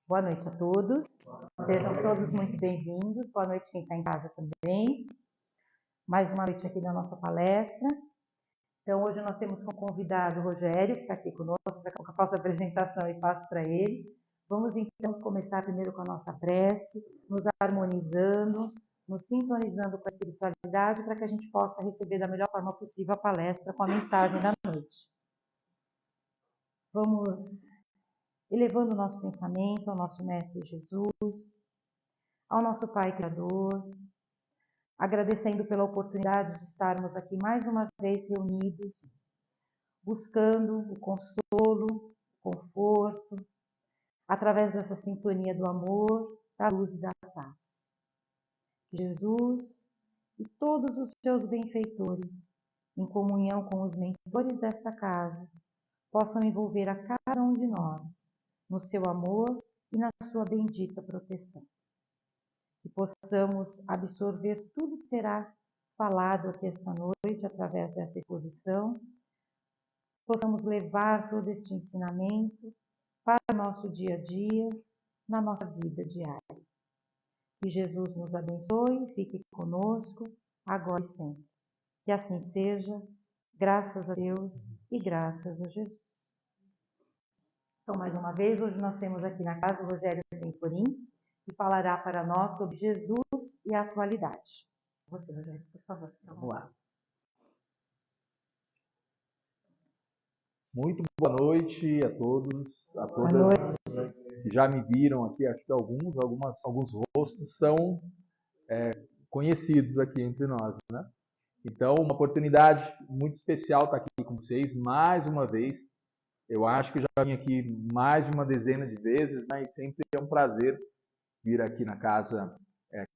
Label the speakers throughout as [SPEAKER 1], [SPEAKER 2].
[SPEAKER 1] Boa noite a todos. Sejam todos muito bem-vindos. Boa noite quem está em casa também. Mais uma noite aqui na nossa palestra. Então, hoje nós temos como convidado o Rogério, que está aqui conosco, para que eu faça a apresentação e passo para ele. Vamos, então, começar primeiro com a nossa prece, nos harmonizando, nos sintonizando com a espiritualidade, para que a gente possa receber da melhor forma possível a palestra com a mensagem da noite. Vamos elevando o nosso pensamento ao nosso Mestre Jesus, ao nosso Pai Criador, agradecendo pela oportunidade de estarmos aqui mais uma vez reunidos, buscando o consolo, o conforto, através dessa sintonia do amor, da luz e da paz. Que Jesus e todos os seus benfeitores, em comunhão com os mentores desta casa, possam envolver a cada um de nós no seu amor e na sua bendita proteção. Que possamos absorver tudo que será falado aqui esta noite através dessa exposição, possamos levar todo este ensinamento para o nosso dia a dia, na nossa vida diária. Que Jesus nos abençoe, fique conosco, agora e sempre. Que assim seja, graças a Deus e graças a Jesus. Então, mais uma vez, hoje nós temos aqui na casa o Rogério Temporim, que falará para nós sobre Jesus e a atualidade. Você, Rogério, por favor.
[SPEAKER 2] Vamos lá. Muito boa noite a todos, a todas que já me viram aqui. Acho que alguns rostos são conhecidos aqui entre nós, né? Então, uma oportunidade muito especial estar aqui com vocês mais uma vez. Eu acho que já vim aqui mais de uma dezena de vezes, né? E sempre é um prazer vir aqui na casa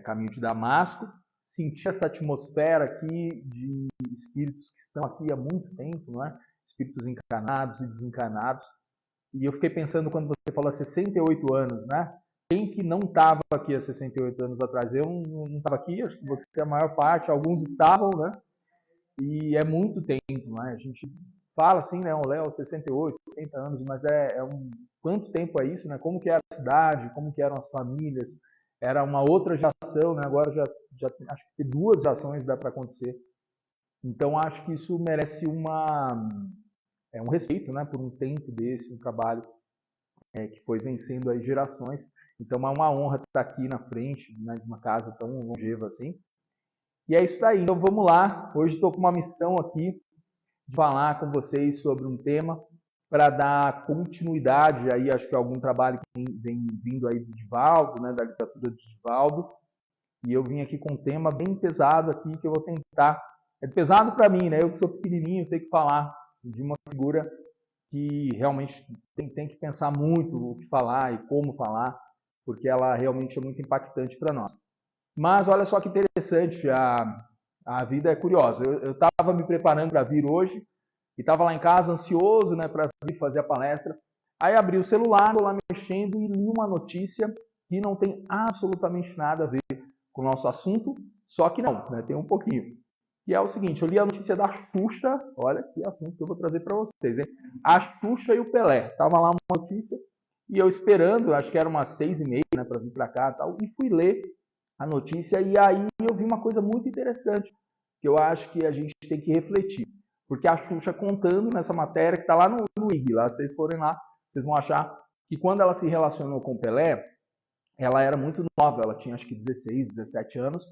[SPEAKER 2] Caminho de Damasco, sentir essa atmosfera aqui de espíritos que estão aqui há muito tempo, não é? Espíritos encarnados e desencarnados. E eu fiquei pensando quando você falou 68 anos, né? Quem que não estava aqui há 68 anos atrás? Eu não estava aqui, acho que você é a maior parte, alguns estavam, né? E é muito tempo, né? A gente fala assim, né? O Léo, 68, 70 anos, mas quanto tempo é isso, né? Como que era a cidade, como que eram as famílias? Era uma outra geração, né? Agora já acho que 2 gerações dá para acontecer. Então acho que isso merece um respeito, né? Por um tempo desse, um trabalho que foi vencendo aí gerações. Então é uma honra estar aqui na frente, né, de uma casa tão longeva assim. E é isso aí. Então vamos lá. Hoje estou com uma missão aqui de falar com vocês sobre um tema para dar continuidade aí, acho que algum trabalho que vem vindo aí do Divaldo, né, da literatura do Divaldo. E eu vim aqui com um tema bem pesado aqui que eu vou tentar. É pesado para mim, né? Eu que sou pequenininho, tenho que falar de uma figura que realmente tem que pensar muito o que falar e como falar, porque ela realmente é muito impactante para nós. Mas olha só que interessante, a vida é curiosa. Eu estava me preparando para vir hoje e estava lá em casa ansioso, né, para vir fazer a palestra. Aí abri o celular, estou lá mexendo e li uma notícia que não tem absolutamente nada a ver com o nosso assunto, só que não, né, tem um pouquinho. E é o seguinte, eu li a notícia da Xuxa, olha que assunto que eu vou trazer para vocês, hein? A Xuxa e o Pelé. Estava lá uma notícia e eu esperando, acho que era umas 6h30, né, para vir para cá e tal, e fui ler a notícia e aí eu vi uma coisa muito interessante, que eu acho que a gente tem que refletir. Porque a Xuxa contando nessa matéria, que está lá no IG, lá, se vocês forem lá, vocês vão achar que quando ela se relacionou com o Pelé, ela era muito nova, ela tinha acho que 16, 17 anos,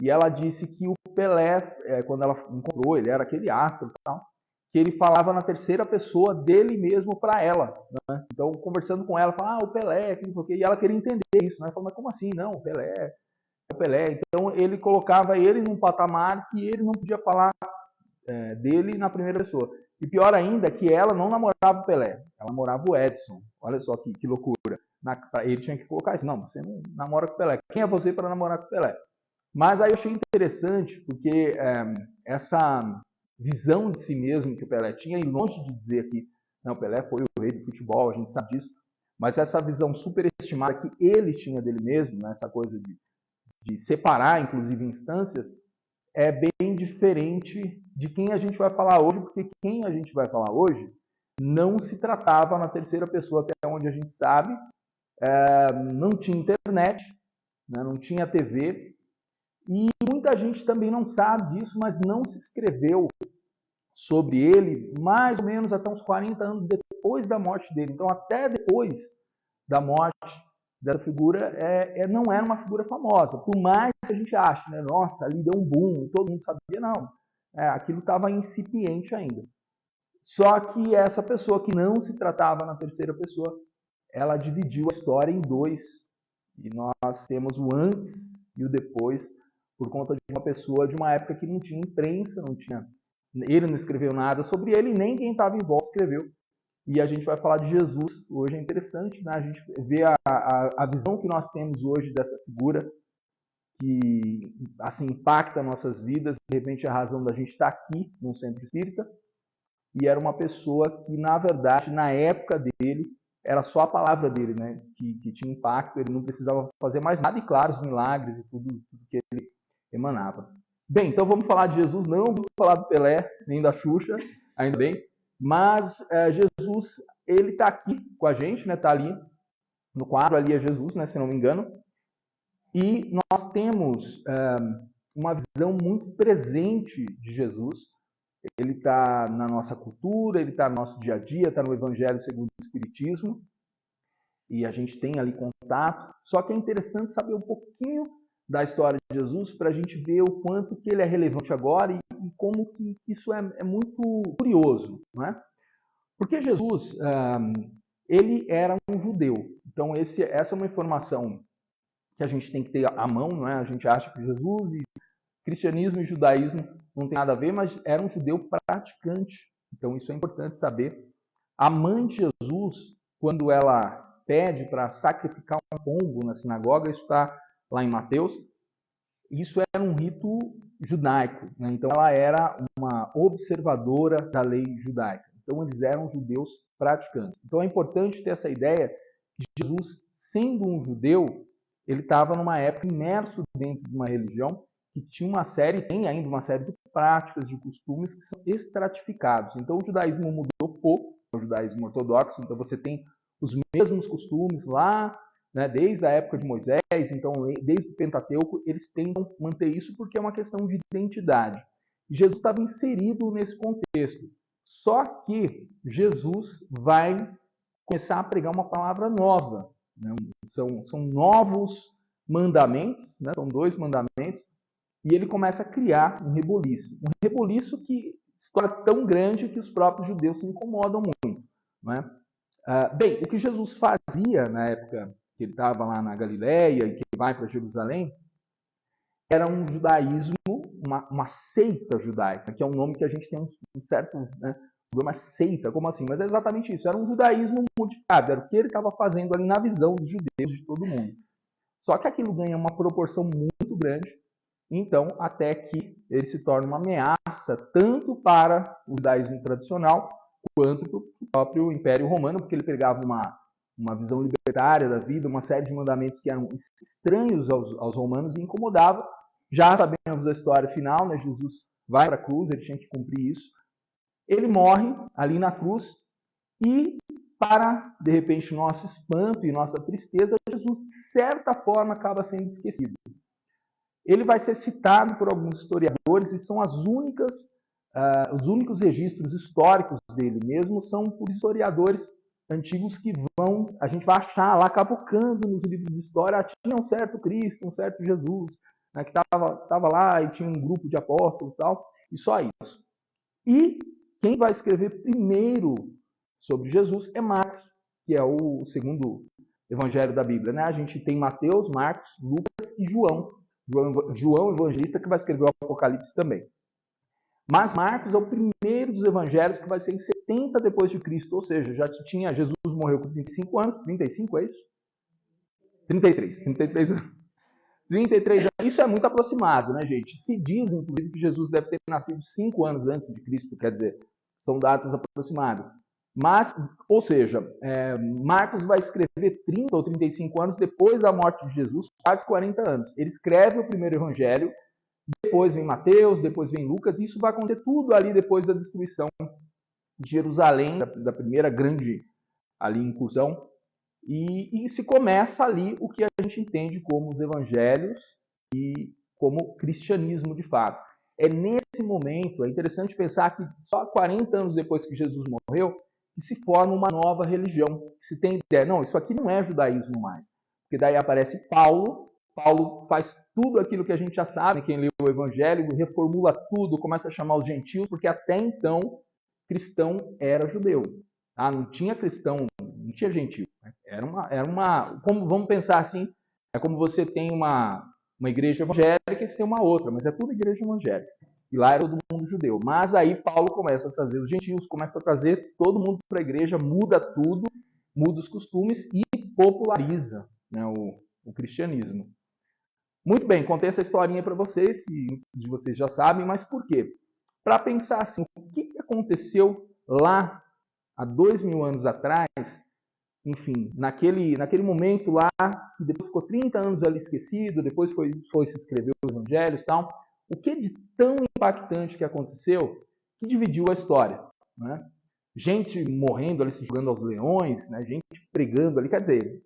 [SPEAKER 2] e ela disse que o Pelé, quando ela encontrou, ele era aquele astro e tal, que ele falava na terceira pessoa dele mesmo para ela, né? Então, conversando com ela, falava, o Pelé, e ela queria entender isso, né? Falou, mas como assim? Não, o Pelé é o Pelé. Então, ele colocava ele num patamar que ele não podia falar dele na primeira pessoa. E pior ainda, que ela não namorava o Pelé, ela namorava o Edson. Olha só que loucura. Ele tinha que colocar isso. Não, você não namora com o Pelé. Quem é você para namorar com o Pelé? Mas aí eu achei interessante, porque essa visão de si mesmo que o Pelé tinha, e longe de dizer que não, o Pelé foi o rei do futebol, a gente sabe disso, mas essa visão superestimada que ele tinha dele mesmo, né, essa coisa de separar, inclusive, instâncias, é bem diferente de quem a gente vai falar hoje, porque quem a gente vai falar hoje não se tratava na terceira pessoa, até onde a gente sabe, não tinha internet, né, não tinha TV, e muita gente também não sabe disso, mas não se escreveu sobre ele mais ou menos até uns 40 anos depois da morte dele. Então, até depois da morte dessa figura, não era uma figura famosa. Por mais que a gente ache, né? Nossa, ali deu um boom, todo mundo sabia, não. Aquilo estava incipiente ainda. Só que essa pessoa que não se tratava na terceira pessoa, ela dividiu a história em dois. E nós temos o antes e o depois, por conta de uma pessoa de uma época que não tinha imprensa, ele não escreveu nada sobre ele, nem quem estava em volta escreveu. E a gente vai falar de Jesus. Hoje é interessante, né? A gente vê a visão que nós temos hoje dessa figura, que assim impacta nossas vidas. De repente, a razão da gente estar aqui num centro espírita. E era uma pessoa que, na verdade, na época dele, era só a palavra dele, né? Que tinha impacto. Ele não precisava fazer mais nada. E, claro, os milagres e tudo que ele emanava. Bem, então vamos falar de Jesus. Não vamos falar do Pelé, nem da Xuxa, ainda bem. Mas Jesus, ele está aqui com a gente, né? Está ali no quadro, ali é Jesus, né? Se não me engano. E nós temos uma visão muito presente de Jesus. Ele está na nossa cultura, ele está no nosso dia a dia, está no Evangelho segundo o Espiritismo. E a gente tem ali contato. Só que é interessante saber um pouquinho da história de Jesus para a gente ver o quanto que ele é relevante agora e como que isso é muito curioso, não é? Porque Jesus, ele era um judeu. Então, essa é uma informação que a gente tem que ter à mão, não é? A gente acha que Jesus e cristianismo e judaísmo não tem nada a ver, mas era um judeu praticante. Então, isso é importante saber. A mãe de Jesus, quando ela pede para sacrificar um pombo na sinagoga, isso está lá em Mateus, isso era um rito judaico, né? Então ela era uma observadora da lei judaica. Então eles eram judeus praticantes. Então é importante ter essa ideia que Jesus, sendo um judeu, ele estava numa época imerso dentro de uma religião que tinha tem ainda uma série de práticas, de costumes que são estratificados. Então o judaísmo mudou pouco, o judaísmo ortodoxo, então você tem os mesmos costumes lá, né, desde a época de Moisés, então desde o Pentateuco, eles tentam manter isso porque é uma questão de identidade. E Jesus estava inserido nesse contexto. Só que Jesus vai começar a pregar uma palavra nova. Né? São novos mandamentos, né? São 2 mandamentos, e ele começa a criar um reboliço. Um reboliço que se torna tão grande que os próprios judeus se incomodam muito. Né? Bem, o que Jesus fazia na época que ele estava lá na Galileia e que vai para Jerusalém, era um judaísmo, uma seita judaica, que é um nome que a gente tem um certo, né, uma seita, como assim? Mas é exatamente isso, era um judaísmo modificado, era o que ele estava fazendo ali na visão dos judeus, de todo mundo. Só que aquilo ganha uma proporção muito grande, então, até que ele se torna uma ameaça tanto para o judaísmo tradicional, quanto para o próprio Império Romano, porque ele pegava uma visão libertária da vida, uma série de mandamentos que eram estranhos aos romanos e incomodava. Já sabemos da história final, né? Jesus vai para a cruz, ele tinha que cumprir isso. Ele morre ali na cruz e, para, de repente, nosso espanto e nossa tristeza, Jesus, de certa forma, acaba sendo esquecido. Ele vai ser citado por alguns historiadores e são os únicos registros históricos dele mesmo são por historiadores antigos que a gente vai achar lá cavucando nos livros de história, tinha um certo Cristo, um certo Jesus, né, que estava lá e tinha um grupo de apóstolos e tal, e só isso. E quem vai escrever primeiro sobre Jesus é Marcos, que é o segundo evangelho da Bíblia. Né? A gente tem Mateus, Marcos, Lucas e João. João evangelista, que vai escrever o Apocalipse também. Mas Marcos é o primeiro dos evangelhos que vai ser em 70 depois de Cristo, ou seja, Jesus morreu com 35 anos, 35 é isso? 33 anos. 33 já, isso é muito aproximado, né, gente? Se diz, inclusive, que Jesus deve ter nascido 5 anos antes de Cristo, quer dizer, são datas aproximadas. Mas, ou seja, Marcos vai escrever 30 ou 35 anos depois da morte de Jesus, quase 40 anos. Ele escreve o primeiro evangelho, depois vem Mateus, depois vem Lucas, e isso vai acontecer tudo ali depois da destruição de Jerusalém, da primeira grande ali incursão. E se começa ali o que a gente entende como os evangelhos e como cristianismo de fato. É nesse momento, é interessante pensar que só 40 anos depois que Jesus morreu, que se forma uma nova religião. Que se tem ideia, não, isso aqui não é judaísmo mais. Porque daí aparece Paulo faz tudo aquilo que a gente já sabe, quem leu o evangelho, reformula tudo, começa a chamar os gentios, porque até então cristão era judeu. Tá? Não tinha cristão, não tinha gentio. Era uma como, vamos pensar assim, é como você tem uma igreja evangélica e você tem uma outra, mas é tudo igreja evangélica. E lá era todo mundo judeu. Mas aí Paulo começa a trazer os gentios, começa a trazer todo mundo para a igreja, muda tudo, muda os costumes e populariza, né, o cristianismo. Muito bem, contei essa historinha para vocês, que muitos de vocês já sabem, mas por quê? Para pensar assim, o que aconteceu lá há 2000 anos atrás, enfim, naquele momento lá, que depois ficou 30 anos ali esquecido, depois foi se escrever os evangelhos e tal, o que de tão impactante que aconteceu que dividiu a história, né? Gente morrendo ali, se jogando aos leões, né? Gente pregando ali, quer dizer,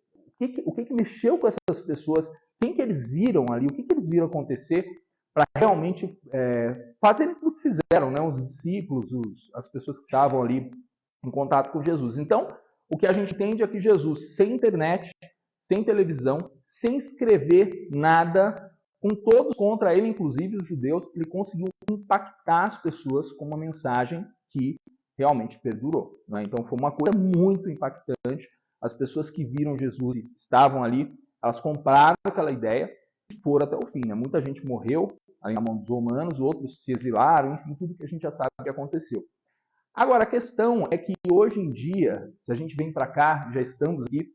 [SPEAKER 2] o que mexeu com essas pessoas, quem que eles viram ali, o que eles viram acontecer para realmente fazerem tudo que fizeram, né? Os discípulos, as pessoas que estavam ali em contato com Jesus. Então, o que a gente entende é que Jesus, sem internet, sem televisão, sem escrever nada, com todos contra ele, inclusive os judeus, ele conseguiu impactar as pessoas com uma mensagem que realmente perdurou, né? Então foi uma coisa muito impactante. As pessoas que viram Jesus e estavam ali, elas compraram aquela ideia e foram até o fim, né? Muita gente morreu ali na mão dos romanos, outros se exilaram, enfim, tudo que a gente já sabe que aconteceu. Agora, a questão é que hoje em dia, se a gente vem para cá, já estamos aqui,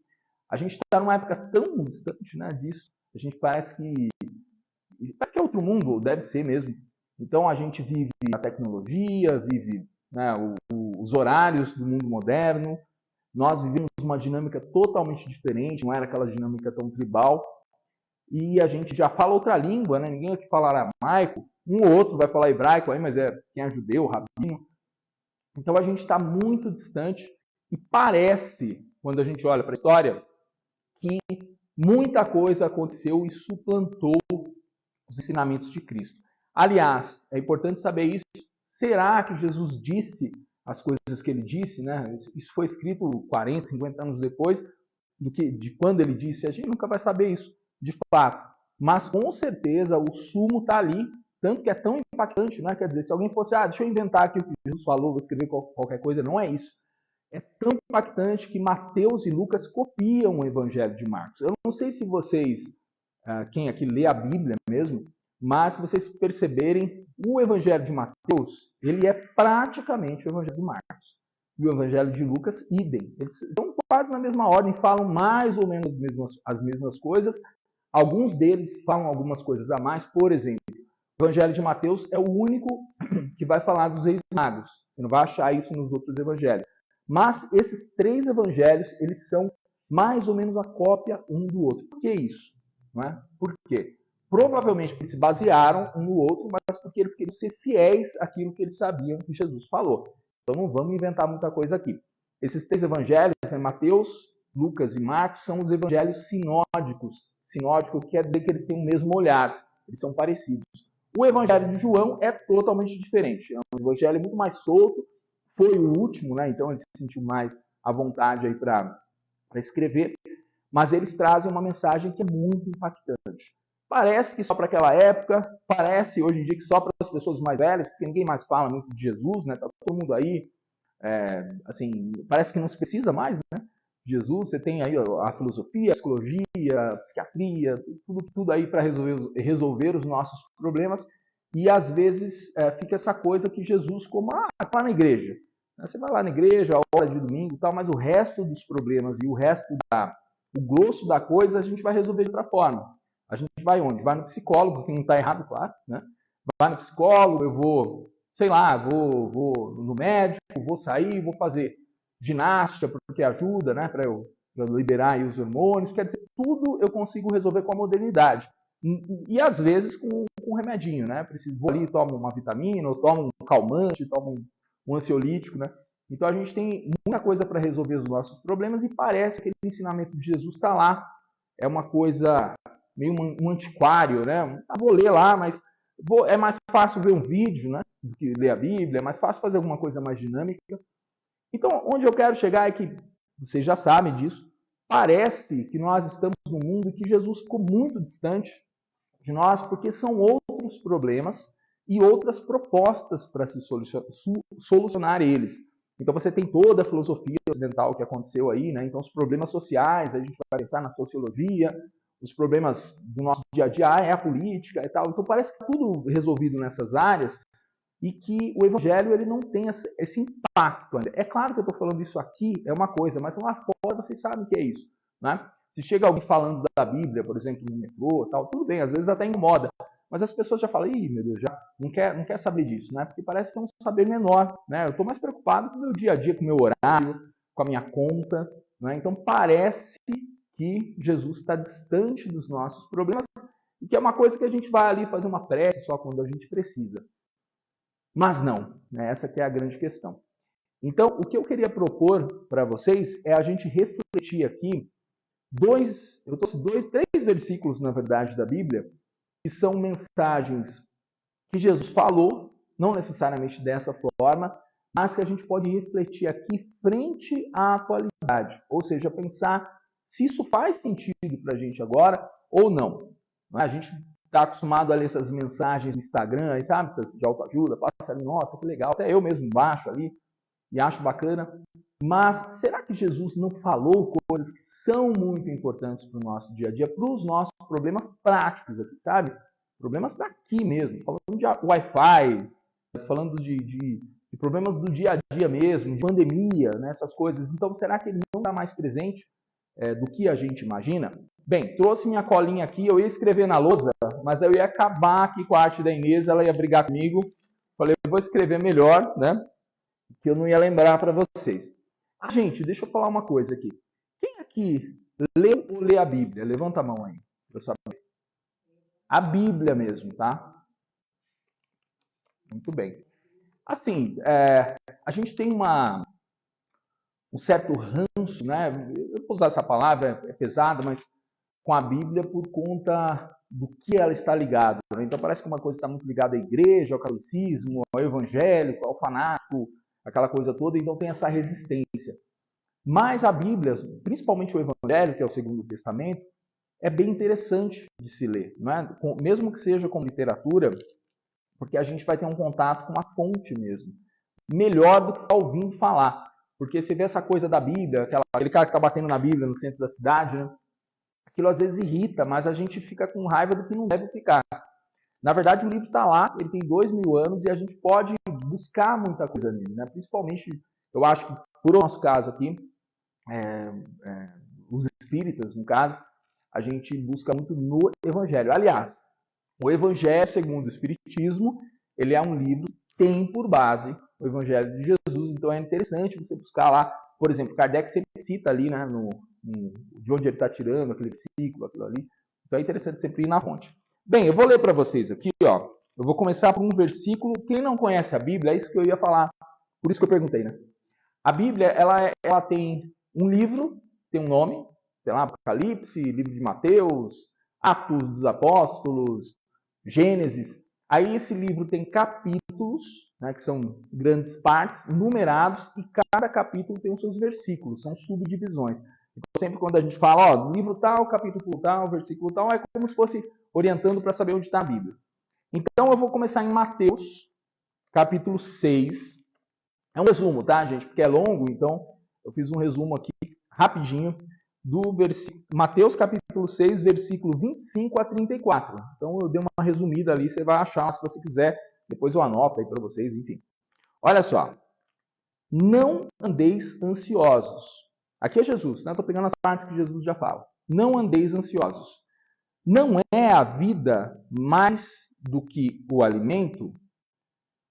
[SPEAKER 2] a gente está numa época tão distante, né, disso, a gente parece que é outro mundo, deve ser mesmo. Então a gente vive a tecnologia, vive, né, os horários do mundo moderno, nós vivemos uma dinâmica totalmente diferente, não era aquela dinâmica tão tribal, e a gente já fala outra língua, né? Ninguém aqui fala aramaico, um ou outro vai falar hebraico aí, mas quem é judeu, rabino. Então a gente está muito distante e parece, quando a gente olha para a história, que muita coisa aconteceu e suplantou os ensinamentos de Cristo. Aliás, é importante saber isso. Será que Jesus disse as coisas que ele disse, né? Isso foi escrito 40, 50 anos depois de quando ele disse. A gente nunca vai saber isso, de fato. Mas, com certeza, o sumo está ali, tanto que é tão impactante, né? Quer dizer, se alguém fosse, deixa eu inventar aqui o que Jesus falou, vou escrever qualquer coisa, não é isso. É tão impactante que Mateus e Lucas copiam o Evangelho de Marcos. Eu não sei se vocês, quem aqui lê a Bíblia mesmo, mas se vocês perceberem, o Evangelho de Mateus, ele é praticamente o Evangelho de Marcos. E o Evangelho de Lucas, idem. Eles estão quase na mesma ordem, falam mais ou menos as mesmas coisas. Alguns deles falam algumas coisas a mais. Por exemplo, o Evangelho de Mateus é o único que vai falar dos reis magos. Você não vai achar isso nos outros evangelhos. Mas esses 3 evangelhos, eles são mais ou menos a cópia um do outro. Por que isso? Não é? Por quê? Provavelmente porque se basearam um no outro, mas porque eles queriam ser fiéis àquilo que eles sabiam que Jesus falou. Então não vamos inventar muita coisa aqui. Esses 3 evangelhos, Mateus, Lucas e Marcos, são os evangelhos sinódicos. Sinódico quer dizer que eles têm o mesmo olhar, eles são parecidos. O evangelho de João é totalmente diferente. É um evangelho muito mais solto, foi o último, né? Então ele se sentiu mais à vontade aí para escrever, mas eles trazem uma mensagem que é muito impactante. Parece que só para aquela época, parece hoje em dia que só para as pessoas mais velhas, porque ninguém mais fala muito de Jesus, né? Tá todo mundo aí, assim, parece que não se precisa mais, né? Jesus, você tem aí a filosofia, a psicologia, a psiquiatria, tudo aí para resolver os nossos problemas, e às vezes fica essa coisa que Jesus, como tá na igreja. Você vai lá na igreja, a hora de domingo e tal, mas o resto dos problemas e o resto o grosso da coisa a gente vai resolver de outra forma. A gente vai onde? Vai no psicólogo, que não está errado, claro, né? Vai no psicólogo, eu vou, sei lá, vou no médico, vou sair, vou fazer ginástica, porque ajuda, né, para eu liberar aí os hormônios. Quer dizer, tudo eu consigo resolver com a modernidade. E às vezes com um remedinho, né? Vou ali, tomo uma vitamina, ou tomo um calmante, tomo um ansiolítico, né? Então a gente tem muita coisa para resolver os nossos problemas e parece que aquele ensinamento de Jesus está lá. É uma coisa meio um antiquário, né? Vou ler lá, mas é mais fácil ver um vídeo, né, do que ler a Bíblia, é mais fácil fazer alguma coisa mais dinâmica. Então, onde eu quero chegar é que, vocês já sabem disso, parece que nós estamos num mundo que Jesus ficou muito distante de nós, porque são outros problemas e outras propostas para se solucionar eles. Então você tem toda a filosofia ocidental que aconteceu aí, né? Então os problemas sociais, a gente vai pensar na sociologia, os problemas do nosso dia a dia é a política e tal. Então parece que está tudo resolvido nessas áreas e que o evangelho ele não tem esse impacto ainda. É claro que eu estou falando isso aqui, é uma coisa, mas lá fora vocês sabem o que é isso, né? Se chega alguém falando da Bíblia, por exemplo, no metrô, tal, tudo bem, às vezes até incomoda. Mas as pessoas já falam, ih, meu Deus, já não quer saber disso, né? Porque parece que é um saber menor, né? Eu estou mais preocupado com o meu dia a dia, com o meu horário, com a minha conta, né? Então parece que Jesus está distante dos nossos problemas e que é uma coisa que a gente vai ali fazer uma prece só quando a gente precisa. Mas não, né? Essa que é a grande questão. Então, o que eu queria propor para vocês é a gente refletir aqui três versículos, na verdade, da Bíblia, que são mensagens que Jesus falou, não necessariamente dessa forma, mas que a gente pode refletir aqui frente à atualidade. Ou seja, pensar se isso faz sentido para a gente agora ou não. A gente está acostumado a ler essas mensagens no Instagram, sabe, essas de autoajuda, passa ali, nossa, que legal, até eu mesmo baixo ali e acho bacana. Mas será que Jesus não falou coisas que são muito importantes para o nosso dia a dia, para os nossos problemas práticos aqui, sabe? Problemas daqui mesmo, falando de Wi-Fi, falando de problemas do dia a dia mesmo, de pandemia, né, essas coisas. Então, será que ele não está mais presente do que a gente imagina? Bem, trouxe minha colinha aqui, eu ia escrever na lousa, mas eu ia acabar aqui com a arte da Inês, ela ia brigar comigo. Falei, eu vou escrever melhor, né? Que eu não ia lembrar para vocês. Gente, deixa eu falar uma coisa aqui. Quem aqui leu ou lê a Bíblia? Levanta a mão aí, para eu saber. A Bíblia mesmo, tá? Muito bem. Assim, a gente tem um certo ranço, né? Eu vou usar essa palavra, é pesada, mas com a Bíblia por conta do que ela está ligada. Né? Então parece que uma coisa está muito ligada à igreja, ao catolicismo, ao evangélico, ao fanático, aquela coisa toda, então tem essa resistência. Mas a Bíblia, principalmente o Evangelho, que é o Segundo Testamento, é bem interessante de se ler, não é? Mesmo que seja como literatura, porque a gente vai ter um contato com a fonte mesmo. Melhor do que estar ouvindo falar. Porque você vê essa coisa da Bíblia, aquele cara que está batendo na Bíblia no centro da cidade, né? Aquilo às vezes irrita, mas a gente fica com raiva do que não deve ficar. Na verdade, o livro está lá, ele tem 2000 anos e a gente pode buscar muita coisa nele, né? Principalmente, eu acho que, por nosso caso aqui, os espíritas, no caso, a gente busca muito no Evangelho. Aliás, o Evangelho, segundo o Espiritismo, ele é um livro que tem por base o Evangelho de Jesus, então é interessante você buscar lá, por exemplo, Kardec sempre cita ali, né, de onde ele está tirando aquele versículo, aquilo ali, então é interessante sempre ir na fonte. Bem, eu vou ler para vocês aqui, ó. Eu vou começar por um versículo. Quem não conhece a Bíblia, é isso que eu ia falar. Por isso que eu perguntei, né? A Bíblia, ela tem um livro, tem um nome, sei lá, Apocalipse, livro de Mateus, Atos dos Apóstolos, Gênesis. Aí esse livro tem capítulos, né, que são grandes partes, numerados, e cada capítulo tem os seus versículos, são subdivisões. Então, sempre quando a gente fala, ó, livro tal, capítulo tal, versículo tal, é como se fosse orientando para saber onde está a Bíblia. Então, eu vou começar em Mateus, capítulo 6. É um resumo, tá, gente? Porque é longo, então eu fiz um resumo aqui, rapidinho, do Mateus, capítulo 6, versículo 25 a 34. Então, eu dei uma resumida ali, você vai achar, se você quiser, depois eu anoto aí para vocês, enfim. Olha só. Não andeis ansiosos. Aqui é Jesus, né? Estou pegando as partes que Jesus já fala. Não andeis ansiosos. Não é a vida mais do que o alimento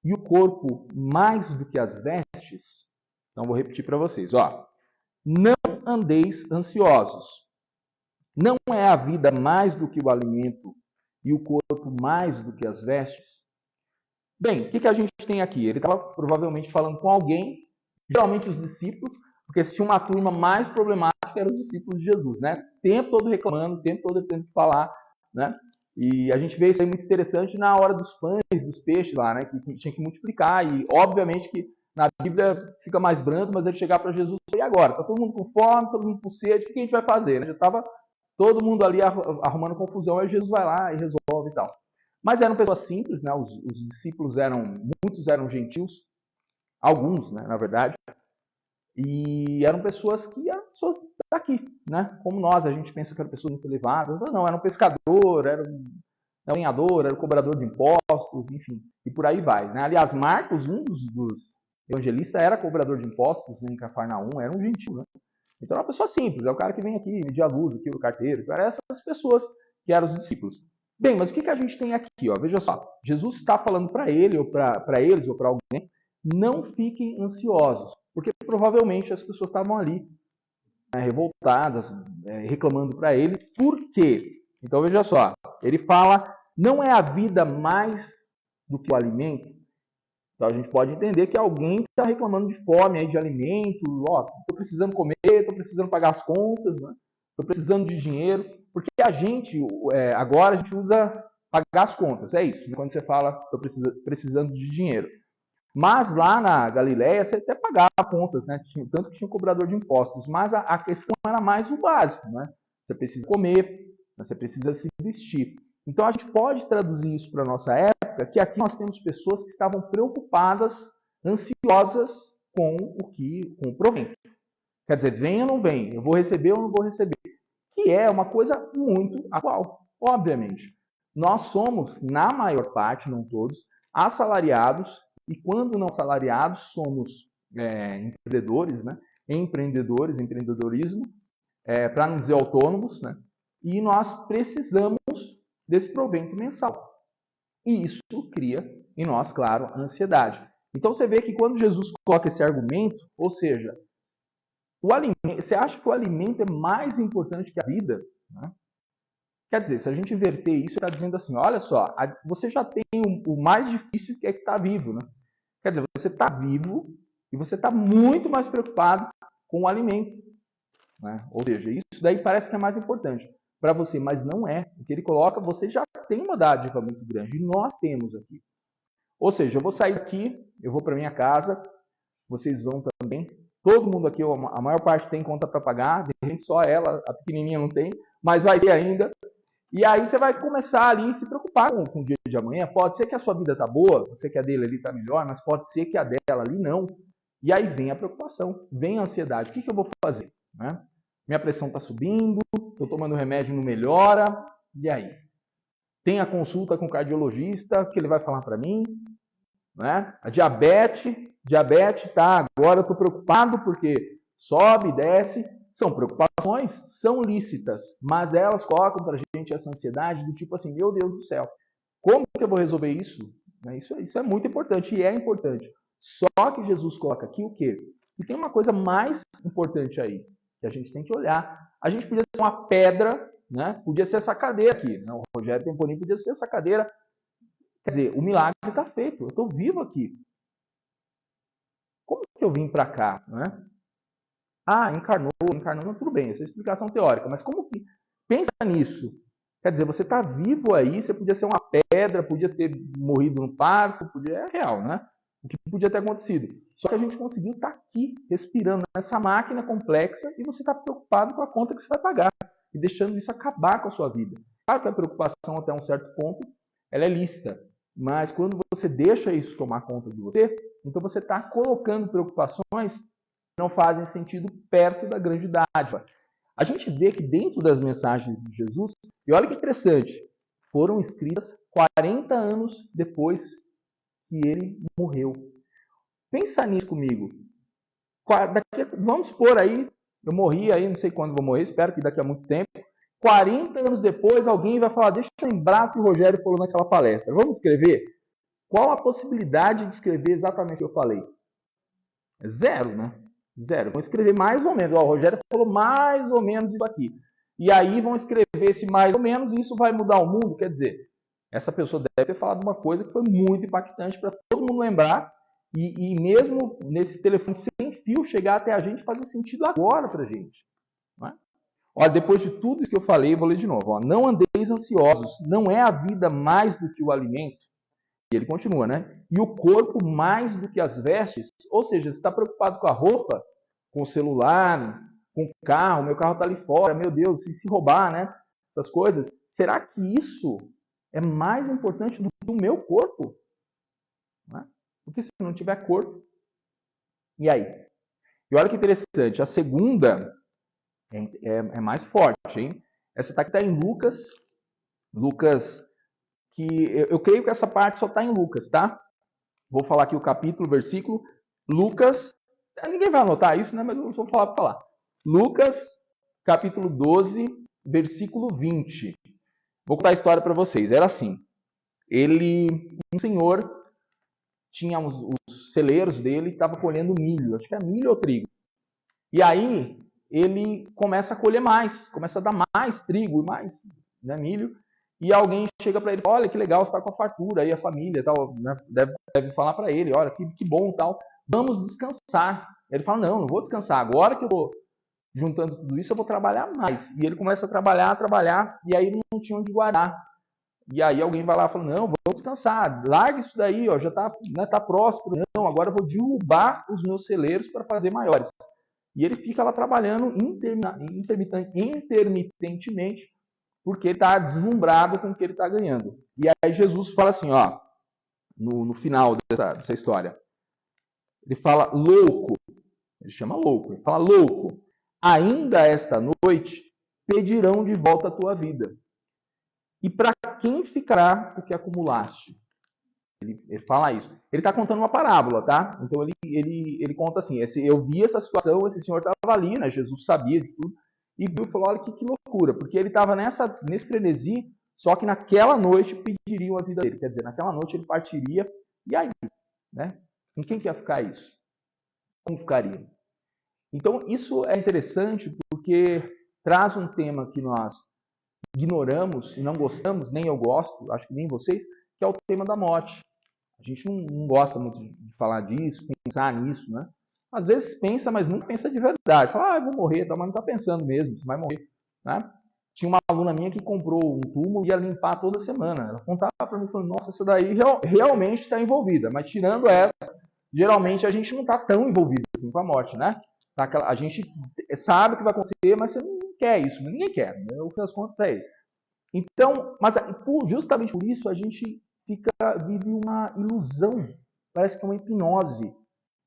[SPEAKER 2] e o corpo mais do que as vestes? Então, vou repetir para vocês. Ó. Não andeis ansiosos. Não é a vida mais do que o alimento e o corpo mais do que as vestes? Bem, o que a gente tem aqui? Ele estava provavelmente falando com alguém Geralmente os discípulos, porque se tinha uma turma mais problemática, eram os discípulos de Jesus, né? O tempo todo reclamando, o tempo todo tendo que falar, né? E a gente vê isso aí muito interessante na hora dos pães, dos peixes lá, né? Que tinha que multiplicar. E obviamente que na Bíblia fica mais brando, mas ele chegar para Jesus e agora? Tá todo mundo com fome, todo mundo com sede, o que a gente vai fazer? Né? Já estava todo mundo ali arrumando confusão, aí Jesus vai lá e resolve e tal. Mas eram pessoas simples, né? Os discípulos muitos eram gentios, alguns, né, na verdade, e eram pessoas que eram pessoas daqui, né? Como nós, a gente pensa que eram pessoas muito elevadas, não, era um pescador, era um lenhador, era um cobrador de impostos, enfim, e por aí vai, né? Aliás, Marcos, um dos evangelistas, era cobrador de impostos, né, em Cafarnaum, era um gentil, né? Então, é uma pessoa simples, é o cara que vem aqui, medir a luz, aqui, o carteiro, eram essas pessoas que eram os discípulos. Bem, mas o que a gente tem aqui? Ó? Veja só, Jesus está falando para ele, ou para eles, ou para alguém, não fiquem ansiosos, porque provavelmente as pessoas estavam ali, né, revoltadas, reclamando para ele. Por quê? Então veja só, ele fala, não é a vida mais do que o alimento? Então a gente pode entender que alguém está reclamando de fome, aí, de alimento, estou precisando comer, estou precisando pagar as contas, né? Estou precisando de dinheiro, porque a gente, agora a gente usa pagar as contas, é isso, quando você fala, estou precisando de dinheiro. Mas lá na Galileia você até pagava contas, né? Tanto que tinha um cobrador de impostos. Mas a questão era mais o básico, né? Você precisa comer, você precisa se vestir. Então a gente pode traduzir isso para a nossa época, que aqui nós temos pessoas que estavam preocupadas, ansiosas com o provento. Quer dizer, vem ou não vem? Eu vou receber ou não vou receber? Que é uma coisa muito atual, obviamente. Nós somos, na maior parte, não todos, assalariados. E quando não assalariados, somos empreendedores, né? Empreendedorismo, para não dizer autônomos, né? E nós precisamos desse provento mensal. E isso cria em nós, claro, ansiedade. Então você vê que quando Jesus coloca esse argumento, ou seja, você acha que o alimento é mais importante que a vida? Né? Quer dizer, se a gente inverter isso, está dizendo assim, olha só, você já tem o mais difícil que é estar vivo, né? Quer dizer, você está vivo e você está muito mais preocupado com o alimento. Né? Ou seja, isso daí parece que é mais importante para você, mas não é. O que ele coloca, você já tem uma dádiva muito grande, e nós temos aqui. Ou seja, eu vou sair daqui, eu vou para minha casa, vocês vão também. Todo mundo aqui, a maior parte tem conta para pagar, de repente só ela, a pequenininha não tem, mas vai ter ainda. E aí você vai começar ali a se preocupar com o dia de amanhã. Pode ser que a sua vida está boa, você que a dele ali está melhor, mas pode ser que a dela ali não. E aí vem a preocupação, vem a ansiedade. O que eu vou fazer? Né? Minha pressão está subindo, estou tomando remédio e não melhora. E aí? Tem a consulta com o cardiologista, o que ele vai falar para mim? Né? A diabetes, tá, agora eu estou preocupado porque sobe, desce. São preocupações, são lícitas, mas elas colocam para a gente essa ansiedade do tipo assim, meu Deus do céu, como que eu vou resolver isso? Isso é muito importante e é importante. Só que Jesus coloca aqui o quê? E tem uma coisa mais importante aí, que a gente tem que olhar. A gente podia ser uma pedra, né? Podia ser essa cadeira aqui. Né? O Rogério Tempolim podia ser essa cadeira. Quer dizer, o milagre está feito, eu estou vivo aqui. Como que eu vim para cá? Né? Encarnou, tudo bem, essa é a explicação teórica, mas como que... Pensa nisso. Quer dizer, você está vivo aí, você podia ser uma pedra, podia ter morrido no parto, é real, né? O que podia ter acontecido. Só que a gente conseguiu estar aqui, respirando nessa máquina complexa, e você está preocupado com a conta que você vai pagar, e deixando isso acabar com a sua vida. Claro que a preocupação até um certo ponto, ela é lícita, mas quando você deixa isso tomar conta de você, então você está colocando preocupações não fazem sentido perto da grande dádiva. A gente vê que dentro das mensagens de Jesus, e olha que interessante, foram escritas 40 anos depois que ele morreu. Pensa nisso comigo. Vamos supor aí, eu morri aí, não sei quando vou morrer, espero que daqui a muito tempo. 40 anos depois alguém vai falar, deixa eu lembrar o que o Rogério falou naquela palestra. Vamos escrever? Qual a possibilidade de escrever exatamente o que eu falei? Zero, né? Zero. Vão escrever mais ou menos. O Rogério falou mais ou menos isso aqui. E aí vão escrever esse mais ou menos e isso vai mudar o mundo. Quer dizer, essa pessoa deve ter falado uma coisa que foi muito impactante para todo mundo lembrar. E mesmo nesse telefone sem fio chegar até a gente e fazer sentido agora para a gente. Não é? Olha, depois de tudo isso que eu falei, vou ler de novo. Ó. Não andeis ansiosos, não é a vida mais do que o alimento? E ele continua, né? E o corpo mais do que as vestes? Ou seja, você está preocupado com a roupa, com o celular, com o carro, meu carro está ali fora, meu Deus, se roubar, né? Essas coisas. Será que isso é mais importante do que o meu corpo? Não é? Porque se não tiver corpo, e aí? E olha que interessante, a segunda é mais forte, hein? Essa aqui está em Lucas, que eu creio que essa parte só está em Lucas, tá? Vou falar aqui o capítulo, versículo. Lucas, ninguém vai anotar isso, né? Mas eu vou falar para falar. Lucas, capítulo 12, versículo 20. Vou contar a história para vocês. Era assim, um senhor tinha os celeiros dele e estava colhendo milho, acho que é milho ou trigo. E aí ele começa a colher mais, começa a dar mais trigo e mais, né, milho. E alguém chega para ele, olha que legal, você está com a fartura, aí a família tal, né, deve falar para ele, olha que bom tal, vamos descansar. Ele fala, não vou descansar, agora que eu vou juntando tudo isso eu vou trabalhar mais. E ele começa a trabalhar, e aí não tinha onde guardar. E aí alguém vai lá e fala, não, vou descansar, larga isso daí, ó, já está, né, tá próspero. Não, agora eu vou derrubar os meus celeiros para fazer maiores. E ele fica lá trabalhando intermitentemente, porque ele está deslumbrado com o que ele está ganhando. E aí Jesus fala assim, ó, no final dessa história, ele fala, louco, ele chama louco, ele fala, louco, ainda esta noite pedirão de volta a tua vida. E para quem ficará o que acumulaste? Ele fala isso. Ele está contando uma parábola, tá? Então ele conta assim, eu vi essa situação, esse senhor estava ali, né? Jesus sabia de tudo, e viu e falou, olha que loucura, porque ele estava nesse frenesi, só que naquela noite pediriam a vida dele. Quer dizer, naquela noite ele partiria, e aí? Né? Com quem que ia ficar isso? Como ficaria? Então isso é interessante porque traz um tema que nós ignoramos e não gostamos, nem eu gosto, acho que nem vocês, que é o tema da morte. A gente não gosta muito de falar disso, pensar nisso, né? Às vezes pensa, mas nunca pensa de verdade. Fala, eu vou morrer, mas não está pensando mesmo, você vai morrer. Né? Tinha uma aluna minha que comprou um túmulo e ia limpar toda semana. Ela contava para mim, falando, nossa, essa daí realmente está envolvida. Mas tirando essa, geralmente a gente não está tão envolvido assim com a morte, né? A gente sabe o que vai acontecer, mas você não quer isso, ninguém quer. Né? O que das contas é isso. Então, mas justamente por isso a gente vive uma ilusão, parece que é uma hipnose,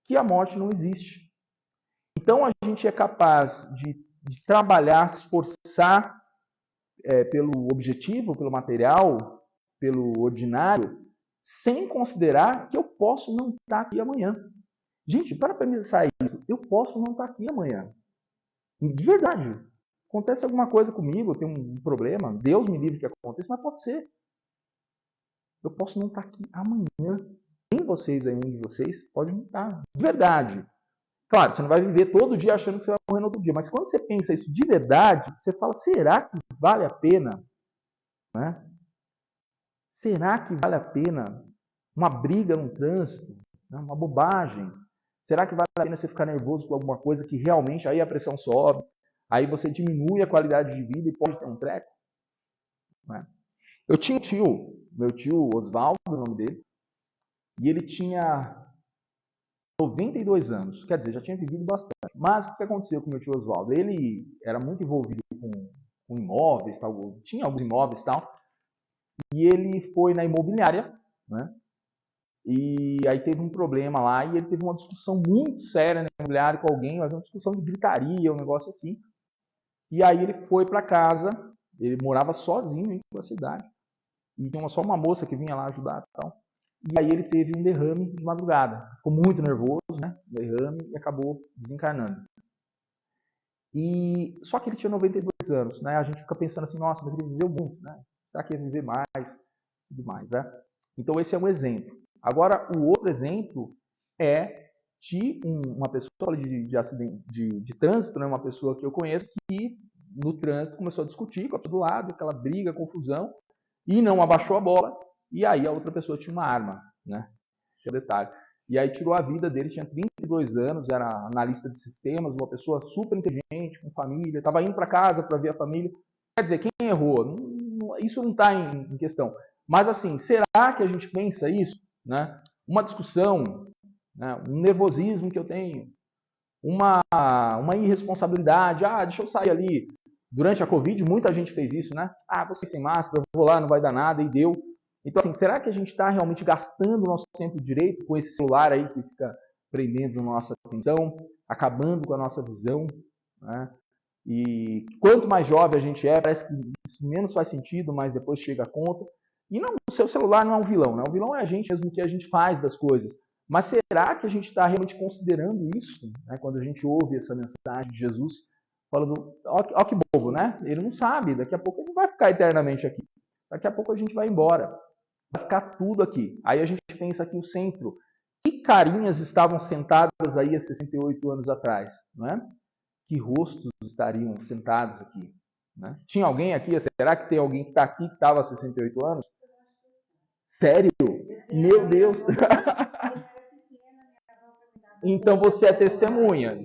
[SPEAKER 2] que a morte não existe. Então a gente é capaz de trabalhar, se esforçar pelo objetivo, pelo material, pelo ordinário, sem considerar que eu posso não estar aqui amanhã. Gente, para pensar isso, eu posso não estar aqui amanhã. De verdade. Acontece alguma coisa comigo, eu tenho um problema, Deus me livre que aconteça, mas pode ser. Eu posso não estar aqui amanhã. Nem vocês aí, um de vocês, pode não estar. De verdade. Claro, você não vai viver todo dia achando que você vai morrer no outro dia. Mas quando você pensa isso de verdade, você fala, será que vale a pena? Né? Será que vale a pena uma briga no trânsito? Né? Uma bobagem? Será que vale a pena você ficar nervoso com alguma coisa que realmente aí a pressão sobe? Aí você diminui a qualidade de vida e pode ter um treco? Né? Eu tinha um tio, meu tio Oswaldo, o nome dele, e ele tinha 92 anos, quer dizer, já tinha vivido bastante. Mas o que aconteceu com o meu tio Oswaldo? Ele era muito envolvido com imóveis, tal, tinha alguns imóveis e tal, e ele foi na imobiliária, né? E aí teve um problema lá, e ele teve uma discussão muito séria na imobiliária com alguém, mas uma discussão de gritaria, um negócio assim. E aí ele foi para casa, ele morava sozinho em sua cidade, e tinha só uma moça que vinha lá ajudar e tal. E aí ele teve um derrame de madrugada. Ficou muito nervoso, né? Derrame, e acabou desencarnando. Só que ele tinha 92 anos, né? A gente fica pensando assim, nossa, mas ele viveu muito, né? Será que ia viver mais? Tudo mais, né? Então esse é um exemplo. Agora, o outro exemplo é de uma pessoa de acidente de trânsito, né? Uma pessoa que eu conheço que no trânsito começou a discutir com a pessoa do lado, aquela briga, confusão, e não abaixou a bola. E aí a outra pessoa tinha uma arma, né? Esse é o detalhe. e aí tirou a vida dele, tinha 32 anos, era analista de sistemas, uma pessoa super inteligente, com família, estava indo para casa para ver a família. Quer dizer, quem errou? Isso não está em questão. Mas assim, será que a gente pensa isso? Né? Uma discussão, né? Um nervosismo que eu tenho, uma irresponsabilidade, deixa eu sair ali. Durante a Covid, muita gente fez isso, né? Vou sair sem máscara, vou lá, não vai dar nada, e deu. Então, assim, será que a gente está realmente gastando o nosso tempo direito com esse celular aí que fica prendendo nossa atenção, acabando com a nossa visão, né? E quanto mais jovem a gente parece que isso menos faz sentido, mas depois chega a conta. E não, o seu celular não é um vilão, né? O vilão é a gente mesmo, que a gente faz das coisas. Mas será que a gente está realmente considerando isso, né? Quando a gente ouve essa mensagem de Jesus, falando, ó que bobo, né? Ele não sabe, daqui a pouco ele não vai ficar eternamente aqui. Daqui a pouco a gente vai embora. Vai ficar tudo aqui. Aí a gente pensa aqui o centro. Que carinhas estavam sentadas aí há 68 anos atrás, não é? Que rostos estariam sentados aqui, né? Tinha alguém aqui? Será que tem alguém que está aqui que estava há 68 anos? Sério? Meu Deus! Então você é testemunha.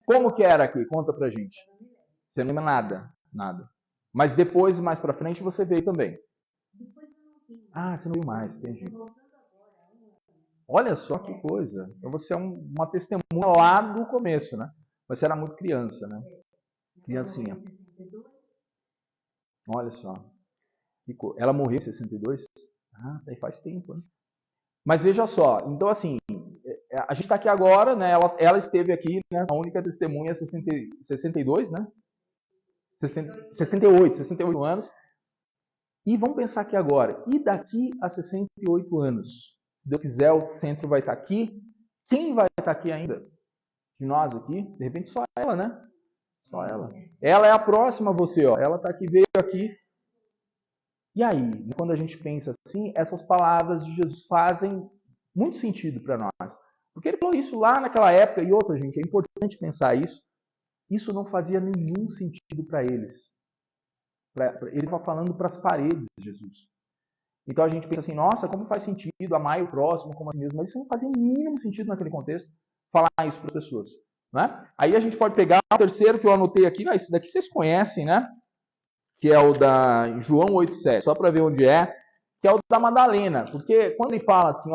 [SPEAKER 2] Como que era aqui? Conta pra gente. Você não lembra nada. Mas depois, mais pra frente, você veio também. Você não viu mais, entendi. Olha só que coisa. Então você é uma testemunha lá do começo, né? Mas você era muito criança, né? Criancinha. Olha só. Ela morreu em 62? Daí faz tempo, né? Mas veja só, então assim, a gente está aqui agora, né? Ela esteve aqui, né? A única testemunha 62, né? 68 anos. E vamos pensar aqui agora, e daqui a 68 anos? Se Deus quiser, o centro vai estar aqui. Quem vai estar aqui ainda? De nós aqui? De repente só ela, né? Só ela. Ela é a próxima a você, ó. Ela está aqui, veio aqui. E aí, quando a gente pensa assim, essas palavras de Jesus fazem muito sentido para nós. Porque ele falou isso lá naquela época, e outra, gente, é importante pensar isso. Isso não fazia nenhum sentido para eles. Ele estava falando para as paredes de Jesus. Então a gente pensa assim, nossa, como faz sentido amar o próximo como a si mesmo? Mas isso não fazia o mínimo sentido naquele contexto, falar isso para as pessoas. Né? Aí a gente pode pegar o terceiro que eu anotei aqui, esse daqui vocês conhecem, né? Que é o da João 8,7, só para ver onde é, que é o da Madalena. Porque quando ele fala assim,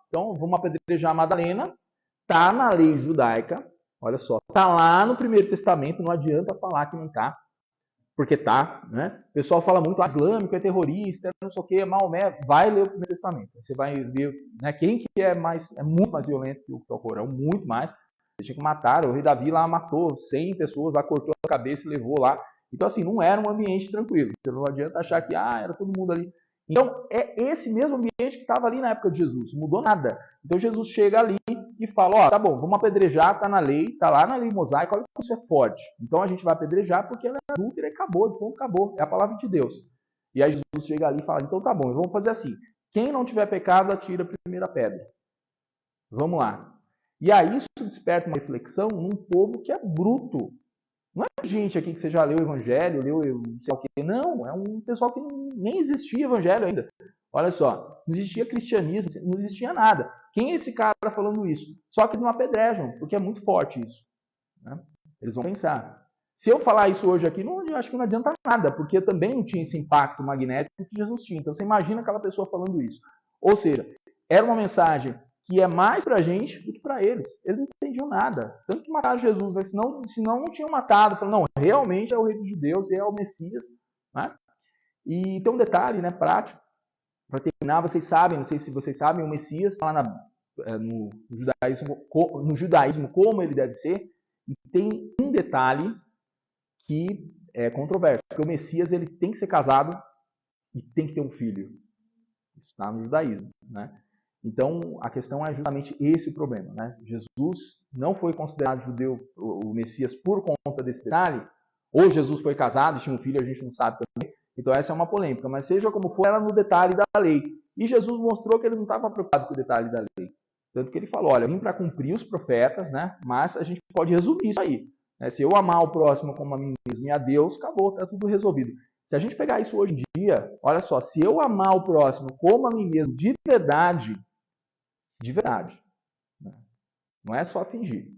[SPEAKER 2] então vamos apedrejar a Madalena, tá na lei judaica, olha só, tá lá no Primeiro Testamento, não adianta falar que não tá, porque tá, né? O pessoal fala muito, islâmico é terrorista, não sei o que, Maomé, vai ler o Primeiro Testamento. Você vai ver, né, quem que é muito mais violento que o Corão, muito mais. Tinha que matar, o rei Davi lá matou 100 pessoas, lá cortou a cabeça e levou lá. Então, assim, não era um ambiente tranquilo. Não adianta achar que era todo mundo ali. Então, é esse mesmo ambiente que estava ali na época de Jesus. Não mudou nada. Então, Jesus chega ali e fala, tá bom, vamos apedrejar, tá na lei, tá lá na lei mosaica, olha como isso é forte. Então, a gente vai apedrejar porque ela é adúltera e acabou, então acabou. É a palavra de Deus. E aí, Jesus chega ali e fala, então tá bom, vamos fazer assim. Quem não tiver pecado, atira a primeira pedra. Vamos lá. E aí, isso desperta uma reflexão num povo que é bruto. Não é gente aqui que você já leu o Evangelho, leu não sei o quê. Não, é um pessoal que nem existia Evangelho ainda. Olha só, não existia cristianismo, não existia nada. Quem é esse cara falando isso? Só que eles não apedrejam, porque é muito forte isso. Né? Eles vão pensar. Se eu falar isso hoje aqui, eu acho que não adianta nada, porque também não tinha esse impacto magnético que Jesus tinha. Então você imagina aquela pessoa falando isso. Ou seja, era uma mensagem que é mais para a gente do que para eles. Eles não entendiam nada. Tanto que mataram Jesus, mas senão não tinham matado. Falaram, não, realmente é o rei dos judeus, é o Messias. Né? E tem um detalhe, né, prático. Para terminar, vocês sabem, não sei se vocês sabem, o Messias está lá no judaísmo como ele deve ser. E tem um detalhe que é controverso. Porque o Messias ele tem que ser casado e tem que ter um filho. Isso está no judaísmo, né? Então, a questão é justamente esse o problema. Né? Jesus não foi considerado judeu, o Messias, por conta desse detalhe. Ou Jesus foi casado e tinha um filho, a gente não sabe também. Então, essa é uma polêmica. Mas seja como for, era no detalhe da lei. E Jesus mostrou que ele não estava preocupado com o detalhe da lei. Tanto que ele falou, olha, eu vim para cumprir os profetas, né? Mas a gente pode resumir isso aí. Né? Se eu amar o próximo como a mim mesmo e a Deus, acabou, está tudo resolvido. Se a gente pegar isso hoje em dia, olha só, se eu amar o próximo como a mim mesmo de verdade, de verdade. Né? Não é só fingir.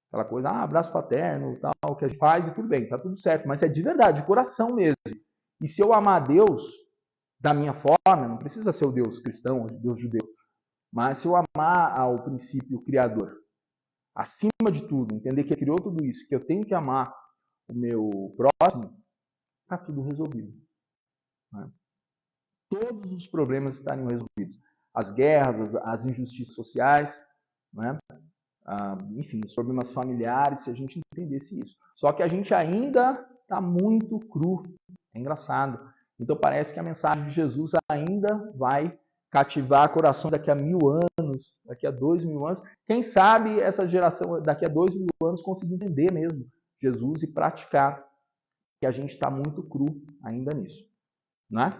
[SPEAKER 2] Aquela coisa, abraço fraterno, tal, que a gente faz e tudo bem, tá tudo certo. Mas é de verdade, de coração mesmo. E se eu amar Deus da minha forma, não precisa ser o Deus cristão, o Deus judeu, mas se eu amar ao princípio criador, acima de tudo, entender que ele criou tudo isso, que eu tenho que amar o meu próximo, está tudo resolvido. Né? Todos os problemas estariam resolvidos. As guerras, as injustiças sociais, né? Enfim, os problemas familiares, se a gente entendesse isso. Só que a gente ainda está muito cru. É engraçado. Então parece que a mensagem de Jesus ainda vai cativar corações daqui a 1000 anos, daqui a 2000 anos. Quem sabe essa geração daqui a 2000 anos conseguir entender mesmo Jesus e praticar, que a gente está muito cru ainda nisso. Né?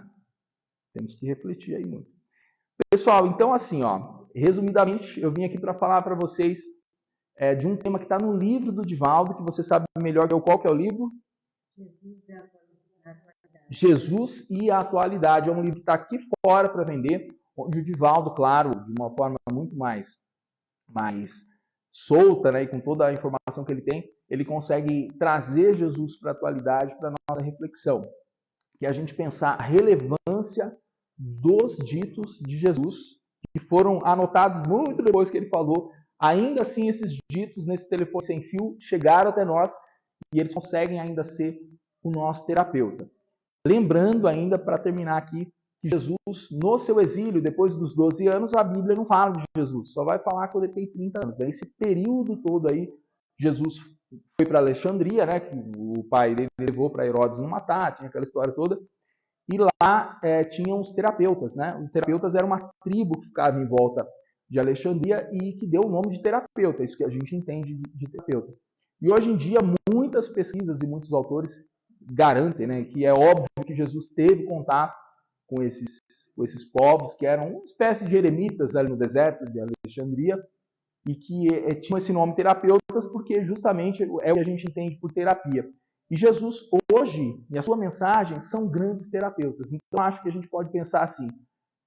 [SPEAKER 2] Temos que refletir aí muito. Pessoal, então assim, resumidamente, eu vim aqui para falar para vocês de um tema que está no livro do Divaldo, que você sabe melhor que eu. Qual que é o livro? Jesus e a Atualidade. É um livro que está aqui fora para vender, onde o Divaldo, claro, de uma forma muito mais solta, né, e com toda a informação que ele tem, ele consegue trazer Jesus para a atualidade, para a nossa reflexão. Que é a gente pensar a relevância dos ditos de Jesus, que foram anotados muito depois que ele falou. Ainda assim, esses ditos nesse telefone sem fio chegaram até nós e eles conseguem ainda ser o nosso terapeuta. Lembrando ainda, para terminar aqui, que Jesus, no seu exílio, depois dos 12 anos, a Bíblia não fala de Jesus, só vai falar quando ele tem 30 anos. Esse período todo aí, Jesus foi para Alexandria, né, que o pai dele levou para Herodes não matar, tinha aquela história toda. E lá tinham os terapeutas, né? Os terapeutas eram uma tribo que ficava em volta de Alexandria e que deu o nome de terapeuta, isso que a gente entende de terapeuta. E hoje em dia, muitas pesquisas e muitos autores garantem, né, que é óbvio que Jesus teve contato com esses povos, que eram uma espécie de eremitas ali no deserto de Alexandria, e que tinham esse nome terapeutas porque justamente é o que a gente entende por terapia. E Jesus, hoje, e a sua mensagem, são grandes terapeutas. Então, acho que a gente pode pensar assim,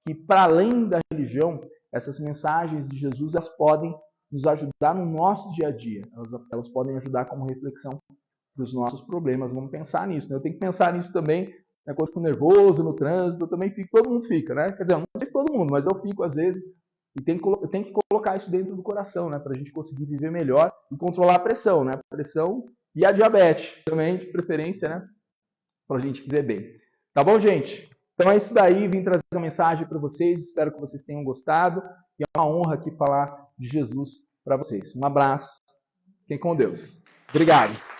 [SPEAKER 2] que para além da religião, essas mensagens de Jesus, elas podem nos ajudar no nosso dia a dia. Elas podem ajudar como reflexão para os nossos problemas. Vamos pensar nisso. Né? Eu tenho que pensar nisso também, né? Quando eu fico nervoso no trânsito, eu também fico, todo mundo fica, né? Quer dizer, eu não sei se todo mundo, mas eu fico às vezes, e eu tenho que colocar isso dentro do coração, né? Para a gente conseguir viver melhor e controlar a pressão, né? A pressão e a diabetes também, de preferência, né? Para a gente viver bem. Tá bom, gente? Então é isso daí. Vim trazer uma mensagem para vocês. Espero que vocês tenham gostado. E é uma honra aqui falar de Jesus para vocês. Um abraço. Fiquem com Deus. Obrigado.